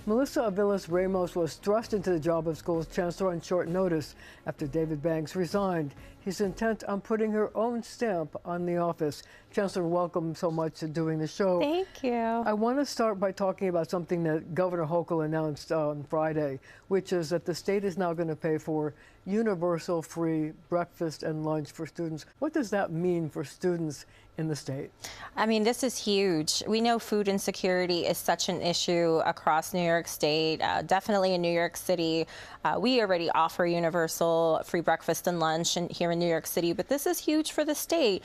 Melissa Aviles-Ramos was thrust into the job of school's chancellor on short notice after David Banks resigned. He's intent on putting her own stamp on the office. Chancellor, welcome so much to doing the show. Thank you. I want to start by talking about something that Governor Hochul announced on Friday, which is that the state is now going to pay for universal free breakfast and lunch for students. What does that mean for students in the state? I mean, this is huge. We know food insecurity is such an issue across New York State, definitely in New York City. We already offer universal free breakfast and lunch here in New York City, but this is huge for the state.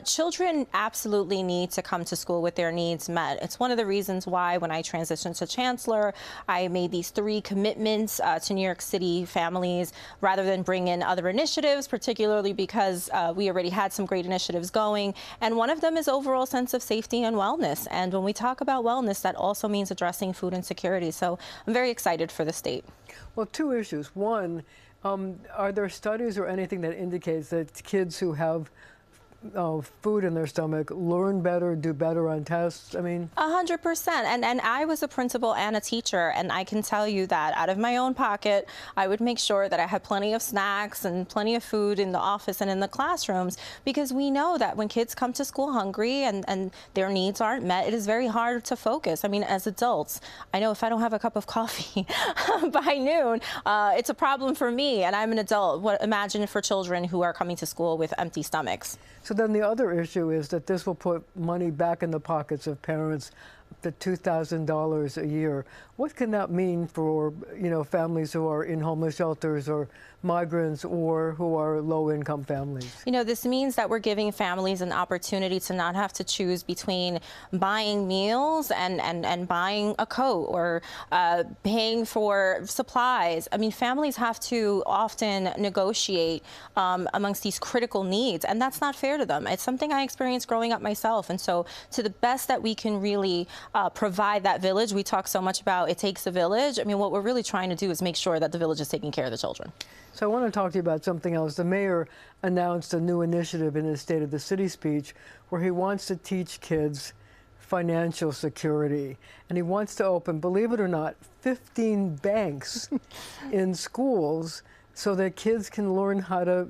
Children absolutely need to come to school with their needs met. It's one of the reasons why when I transitioned to chancellor, I made these 3 commitments to New York City families rather than bring in other initiatives, particularly because we already had some great initiatives going. And one of them is overall sense of safety and wellness. And when we talk about wellness, that also means addressing food insecurity. So I'm very excited for the state. Well, 2 issues. One, are there studies or anything that indicates that kids who have food in their stomach learn better, do better on tests? I mean, 100%. And I was a principal and a teacher, and I can tell you that out of my own pocket, I would make sure that I had plenty of snacks and plenty of food in the office and in the classrooms, because we know that when kids come to school hungry and their needs aren't met, it is very hard to focus. I mean, as adults, I know if I don't have a cup of coffee by noon, it's a problem for me, and I'm an adult. Imagine for children who are coming to school with empty stomachs. So then the other issue is that this will put money back in the pockets of parents, up to $2,000 a year. What can that mean for, families who are in homeless shelters or migrants or who are low-income families? This means that we're giving families an opportunity to not have to choose between buying meals and buying a coat or paying for supplies. I mean, families have to often negotiate amongst these critical needs, and that's not fair to them. It's something I experienced growing up myself. And so to the best that we can really provide that village, we talk so much about it takes a village. I mean, what we're really trying to do is make sure that the village is taking care of the children. So I want to talk to you about something else. The mayor announced a new initiative in his State of the City speech where he wants to teach kids financial security. And he wants to open, believe it or not, 15 banks in schools so that kids can learn how to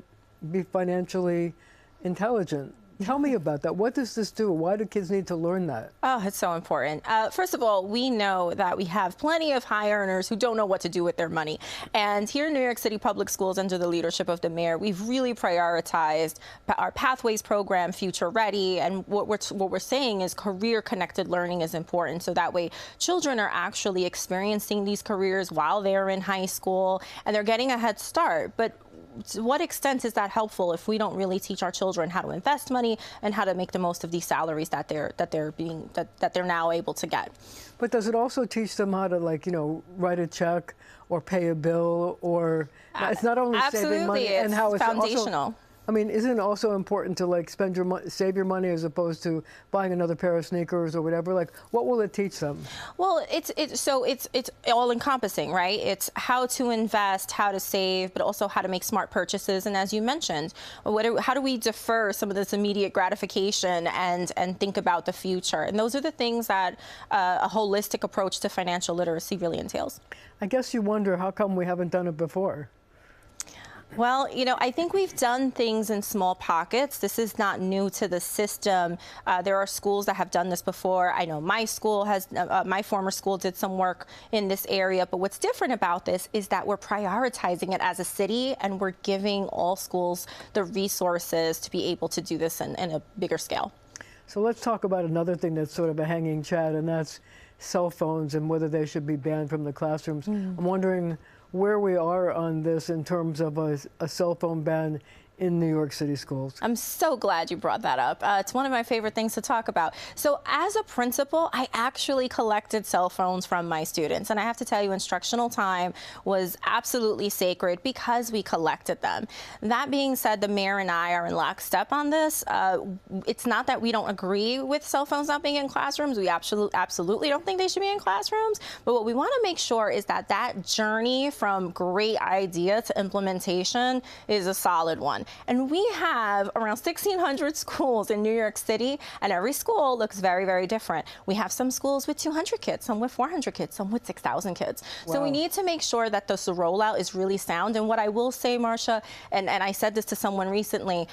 be financially intelligent. Tell me about that. What does this do? Why do kids need to learn that? Oh, it's so important. First of all, we know that we have plenty of high earners who don't know what to do with their money. And here in New York City Public Schools, under the leadership of the mayor, we've really prioritized our Pathways program, Future Ready. And what we're saying is career-connected learning is important. So that way, children are actually experiencing these careers while they're in high school, and they're getting a head start. But to what extent is that helpful if we don't really teach our children how to invest money and how to make the most of these salaries that they're now able to get? But does it also teach them how to, write a check or pay a bill, or it's not only saving money it's and how it's foundational. Also, I mean, isn't it also important to save your money as opposed to buying another pair of sneakers or whatever? What will it teach them? Well, it's all encompassing, right? It's how to invest, how to save, but also how to make smart purchases. And as you mentioned, how do we defer some of this immediate gratification and think about the future? And those are the things that a holistic approach to financial literacy really entails. I guess you wonder how come we haven't done it before. Well, I think we've done things in small pockets. This is not new to the system. There are schools that have done this before. I know my school has, my former school did some work in this area. But what's different about this is that we're prioritizing it as a city, and we're giving all schools the resources to be able to do this in a bigger scale. So let's talk about another thing that's sort of a hanging chat, and that's cell phones and whether they should be banned from the classrooms. I'm wondering where we are on this in terms of a cell phone ban in New York City schools. I'm so glad you brought that up. It's one of my favorite things to talk about. So as a principal, I actually collected cell phones from my students. And I have to tell you, instructional time was absolutely sacred because we collected them. That being said, the mayor and I are in lockstep on this. It's not that we don't agree with cell phones not being in classrooms. We absolutely don't think they should be in classrooms. But what we want to make sure is that that journey from great idea to implementation is a solid one. on. And we have around 1,600 schools in New York City, and every school looks very, very different. We have some schools with 200 kids, some with 400 kids, some with 6,000 kids. Wow. So we need to make sure that the rollout is really sound. And what I will say, Marcia, and I said this to someone recently,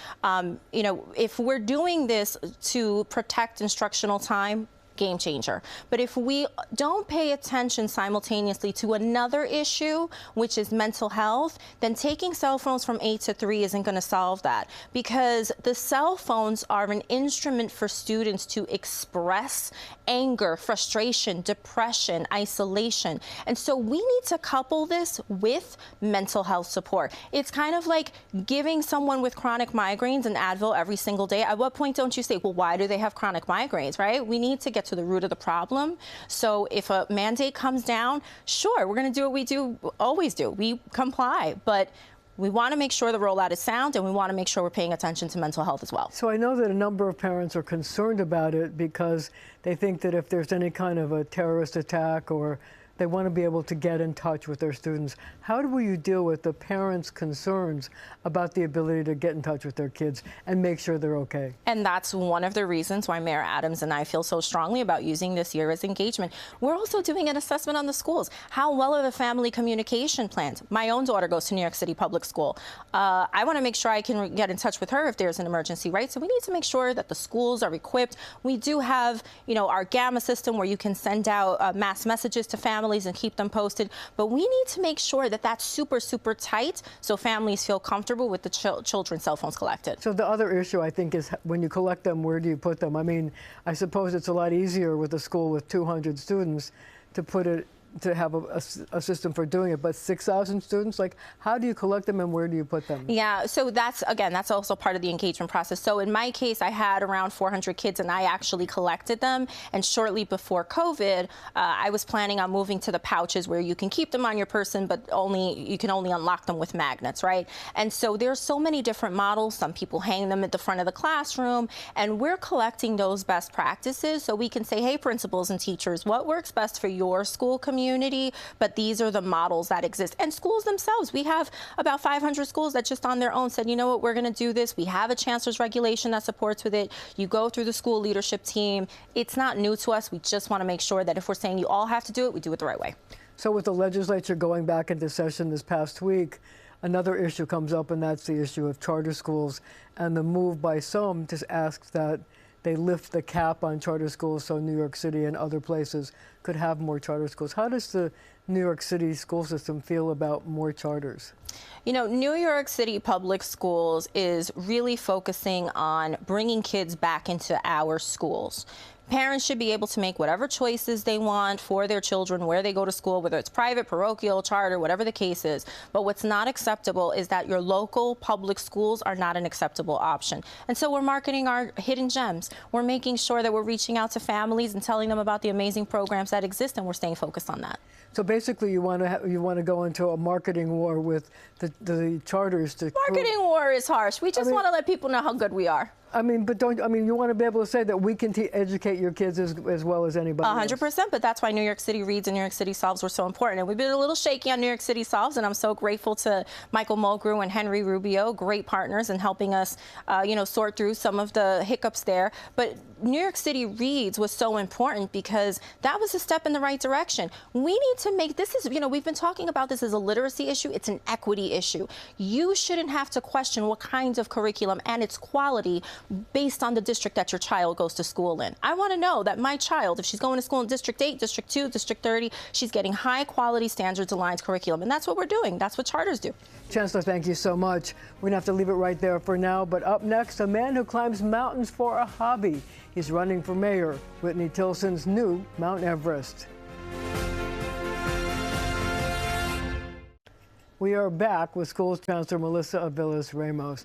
you know, if we're doing this to protect instructional time, game changer. But if we don't pay attention simultaneously to another issue, which is mental health, then taking cell phones from 8 to 3 isn't going to solve that, because the cell phones are an instrument for students to express anger, frustration, depression, isolation. And so we need to couple this with mental health support. It's kind of like giving someone with chronic migraines an Advil every single day. At what point don't you say, well, why do they have chronic migraines, right? We need to get to the root of the problem. So if a mandate comes down, sure, we're going to do what we always do. We comply, but we want to make sure the rollout is sound, and we want to make sure we're paying attention to mental health as well. So I know that a number of parents are concerned about it because they think that if there's any kind of a terrorist attack, or they want to be able to get in touch with their students. How do you deal with the parents' concerns about the ability to get in touch with their kids and make sure they're okay? And that's one of the reasons why Mayor Adams and I feel so strongly about using this year as engagement. We're also doing an assessment on the schools. How well are the family communication plans? My own daughter goes to New York City Public School. I want to make sure I can get in touch with her if there's an emergency, right? So we need to make sure that the schools are equipped. We do have, you know, our Gamma system where you can send out mass messages to families and keep them posted. But we need to make sure that that's super, super tight so families feel comfortable with the children's cell phones collected. So the other issue, I think, is when you collect them, where do you put them? I mean, I suppose it's a lot easier with a school with 200 students to put it, to have a system for doing it, but 6,000 students, like, how do you collect them and where do you put them? Yeah, so that's, again, that's also part of the engagement process. So in my case, I had around 400 kids and I actually collected them. And shortly before COVID, I was planning on moving to the pouches where you can keep them on your person, but you can only unlock them with magnets, right? And so there's so many different models. Some people hang them at the front of the classroom, and we're collecting those best practices so we can say, hey, principals and teachers, what works best for your school community? But these are the models that exist. And schools themselves, we have about 500 schools that just on their own said, you know what, we're going to do this. We have a chancellor's regulation that supports with it. You go through the school leadership team. It's not new to us. We just want to make sure that if we're saying you all have to do it, we do it the right way. So with the legislature going back into session this past week, another issue comes up, and that's the issue of charter schools and the move by some to ask that they lift the cap on charter schools so New York City and other places could have more charter schools. How does the New York City school system feel about more charters? You know, New York City Public Schools is really focusing on bringing kids back into our schools. Parents should be able to make whatever choices they want for their children, where they go to school, whether it's private, parochial, charter, whatever the case is. But what's not acceptable is that your local public schools are not an acceptable option. And so we're marketing our hidden gems. We're making sure that we're reaching out to families and telling them about the amazing programs that exist, and we're staying focused on that. So basically, you want to go into a marketing war with the charters to. Marketing war is harsh. We just want to let people know how good we are. I mean, but you want to be able to say that we can educate your kids as well as anybody else. 100%, but that's why New York City Reads and New York City Solves were so important. And we've been a little shaky on New York City Solves, and I'm so grateful to Michael Mulgrew and Henry Rubio, great partners in helping us, sort through some of the hiccups there. But New York City Reads was so important because that was a step in the right direction. We need to make, we've been talking about this as a literacy issue. It's an equity issue. You shouldn't have to question what kinds of curriculum and its quality based on the district that your child goes to school in. I want to know that my child, if she's going to school in District 8, District 2, District 30, she's getting high quality standards aligned curriculum. And that's what we're doing. That's what charters do. Chancellor, thank you so much. We're going to have to leave it right there for now. But up next, a man who climbs mountains for a hobby. He's running for mayor, Whitney Tilson's new Mount Everest. We are back with Schools Chancellor Melissa Aviles-Ramos.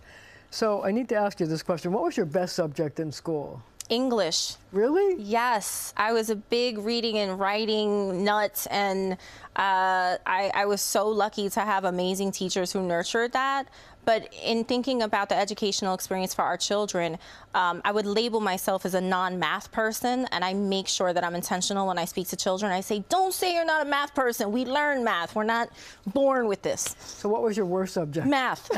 So I need to ask you this question. What was your best subject in school? English. Really? Yes. I was a big reading and writing nut, and I was so lucky to have amazing teachers who nurtured that. But in thinking about the educational experience for our children, I would label myself as a non-math person, and I make sure that I'm intentional when I speak to children. I say, don't say you're not a math person. We learn math. We're not born with this. So what was your worst subject? Math.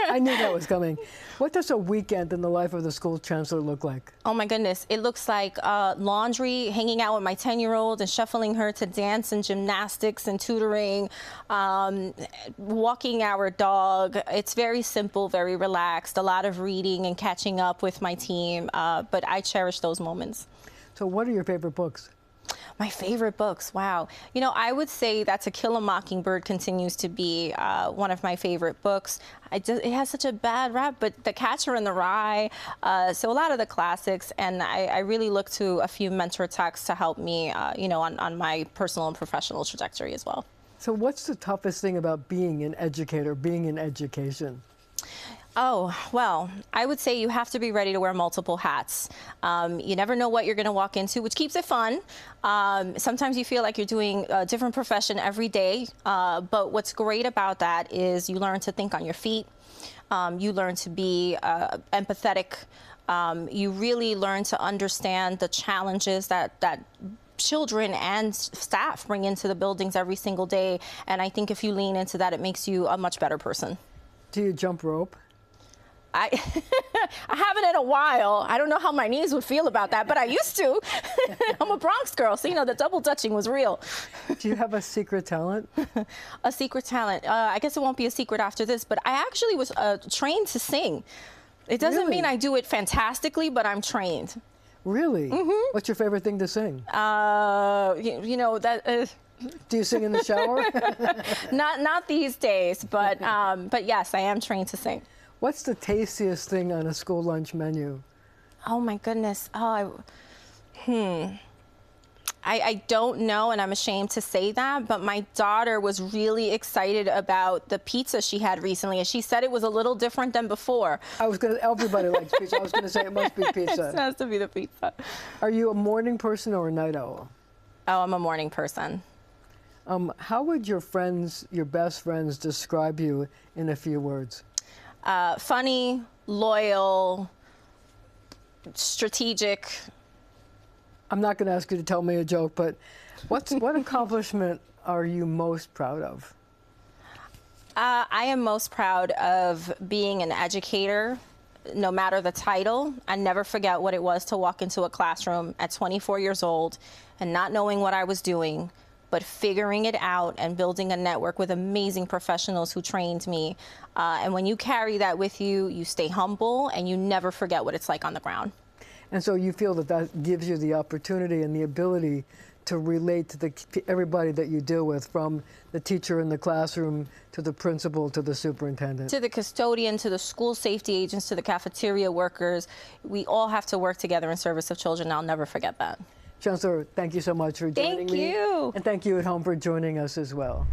I knew that was coming. What does a weekend in the life of the school chancellor look like? Oh my goodness, it looks like laundry, hanging out with my 10-year-old and shuffling her to dance and gymnastics and tutoring, walking our dog. It's very simple, very relaxed, a lot of reading and catching up with my team, but I cherish those moments. So what are your favorite books? My favorite books, wow. You know, I would say that To Kill a Mockingbird continues to be one of my favorite books. It has such a bad rap, but The Catcher in the Rye, so a lot of the classics, and I really look to a few mentor texts to help me, you know, on my personal and professional trajectory as well. So what's the toughest thing about being an educator, being in education? Oh, well, I would say you have to be ready to wear multiple hats. You never know what you're going to walk into, which keeps it fun. Sometimes you feel like you're doing a different profession every day, but what's great about that is you learn to think on your feet. You learn to be empathetic. You really learn to understand the challenges that children and staff bring into the buildings every single day. And I think if you lean into that, it makes you a much better person. Do you jump rope? I haven't in a while. I don't know how my knees would feel about that, but I used to. I'm a Bronx girl, so you know the double dutching was real. Do you have a secret talent? A secret talent. I guess it won't be a secret after this, but I actually was trained to sing. It doesn't mean I do it fantastically, but I'm trained. Really? Mm-hmm. What's your favorite thing to sing? You know that. Do you sing in the shower? Not these days, but yes, I am trained to sing. What's the tastiest thing on a school lunch menu? Oh my goodness. Oh, I don't know, and I'm ashamed to say that, but my daughter was really excited about the pizza she had recently, and she said it was a little different than before. Everybody likes pizza. I was gonna say it must be pizza. It has to be the pizza. Are you a morning person or a night owl? Oh, I'm a morning person. How would your friends, your best friends, describe you in a few words? Funny, loyal, strategic. I'm not going to ask you to tell me a joke, but what accomplishment are you most proud of? I am most proud of being an educator, no matter the title. I never forget what it was to walk into a classroom at 24 years old and not knowing what I was doing, but figuring it out and building a network with amazing professionals who trained me. And when you carry that with you, you stay humble and you never forget what it's like on the ground. And so you feel that that gives you the opportunity and the ability to relate to everybody that you deal with, from the teacher in the classroom to the principal to the superintendent. To the custodian, to the school safety agents, to the cafeteria workers. We all have to work together in service of children. I'll never forget that. Chancellor, thank you so much for joining me. Thank you. And thank you at home for joining us as well.